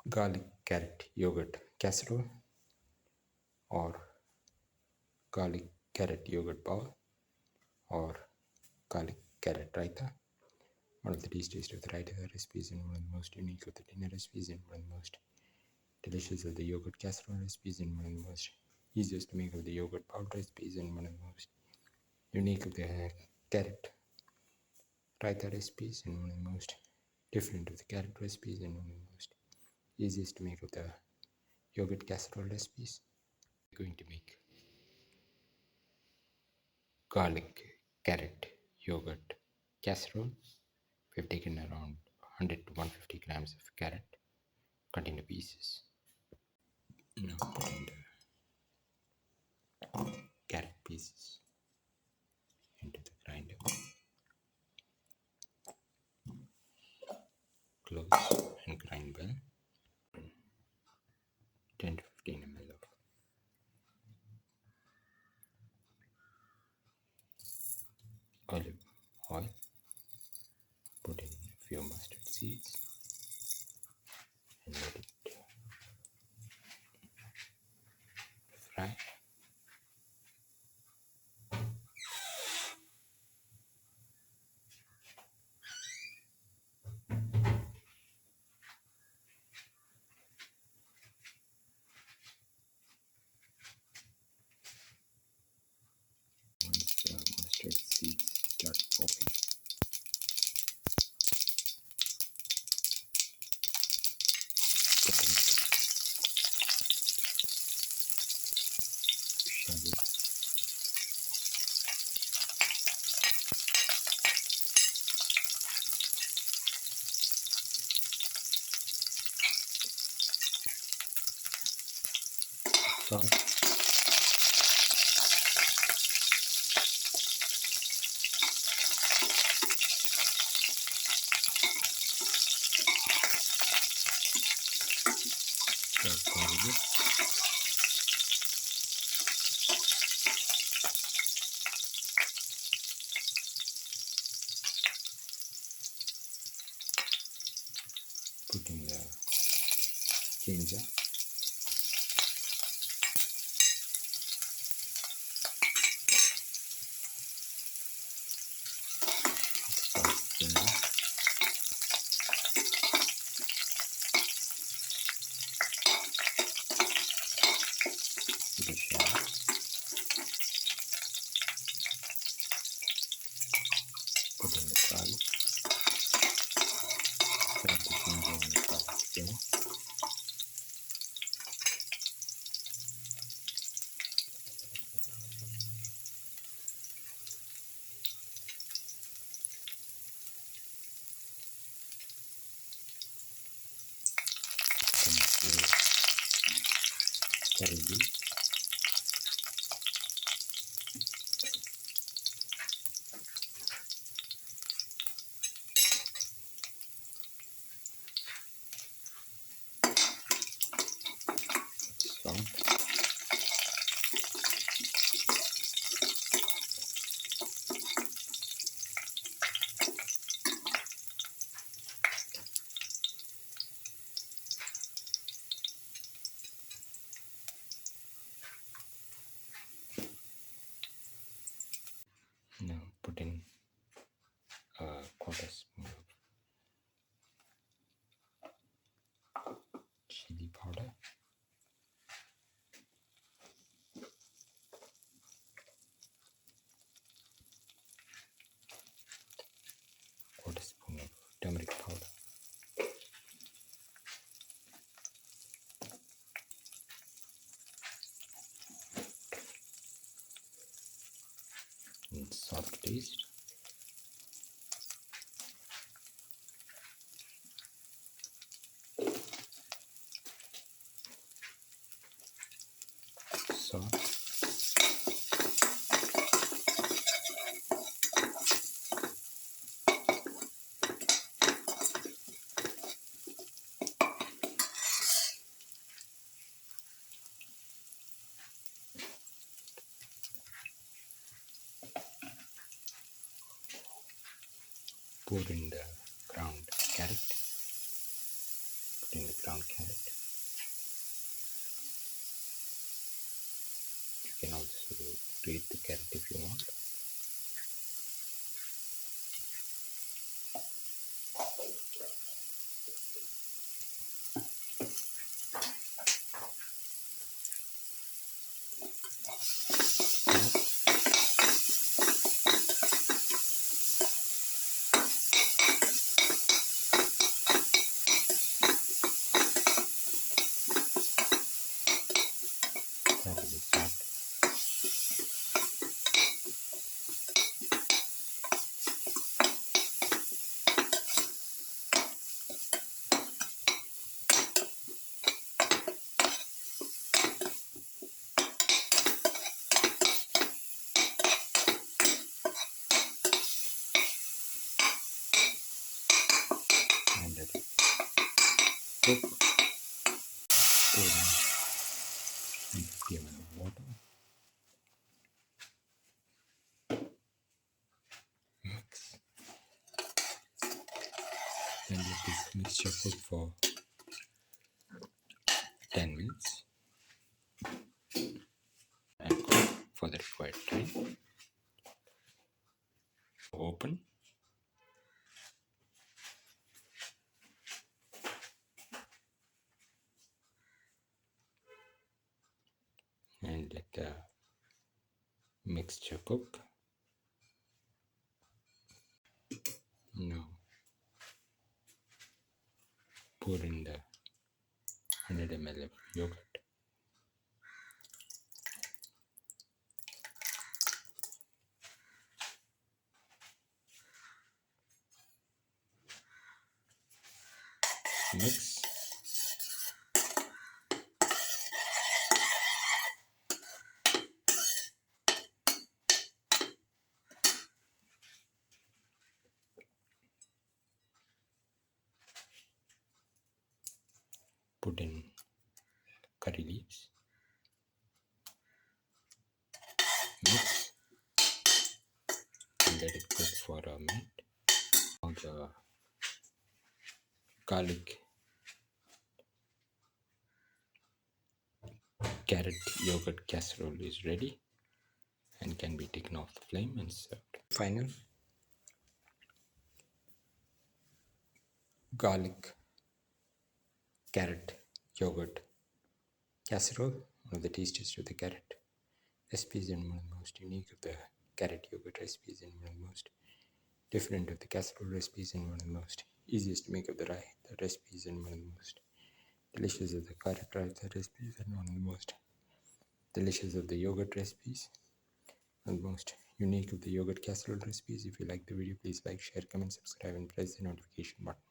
garlic carrot yogurt casserole or garlic carrot yogurt bowl or garlic carrot raita. One of the tastiest of the Raita recipes and one of the most unique of the dinner recipes and one of the most delicious of the yogurt casserole recipes and one of the most easiest to make of the yogurt powder recipes and one of the most unique of the carrot Raita recipes and one of the most different of the carrot recipes and one of the most easiest to make of the yogurt casserole recipes. We're going to make garlic carrot yogurt casserole. We've taken around 100 to 150 grams of carrot cut into pieces. Now put in the carrot pieces into the grinder. Close and grind well. 10 to 15 ml of olive oil. Put in a few mustard seeds and let it fry. Once the mustard seeds start popping, put in the shallots. Salt. Garlic. Put in the ginger. Put in the garlic. Stir the ginger and the garlic together. Then the curry leaves. Salt. Now put in a quarter spoon of chili powder. Quarter spoon of turmeric powder. And salt to taste. Salt. Pour in the ground carrot. Put in the ground carrot. You can also grate the carrot if you want. That is salt. And let it cook. Pour in 150 ml of water. Mix. Then let this mixture cook for 10 minutes and cook for the required time. Open. And let the mixture cook. Now pour in the 100 ml of yogurt. Mix. Put in curry leaves. Mix and let it cook for a minute. Now the garlic carrot yogurt casserole is ready and can be taken off the flame and served. Final garlic carrot yogurt casserole, one of the tastiest of the carrot recipes and one of the most unique of the carrot yogurt recipes and one of the most different of the casserole recipes and one of the most easiest to make of the Raita recipes and one of the most delicious of the carrot Raita recipes and one of the most delicious of the yogurt recipes and most unique of the yogurt casserole recipes. If you like the video, please like, share, comment, subscribe and press the notification button.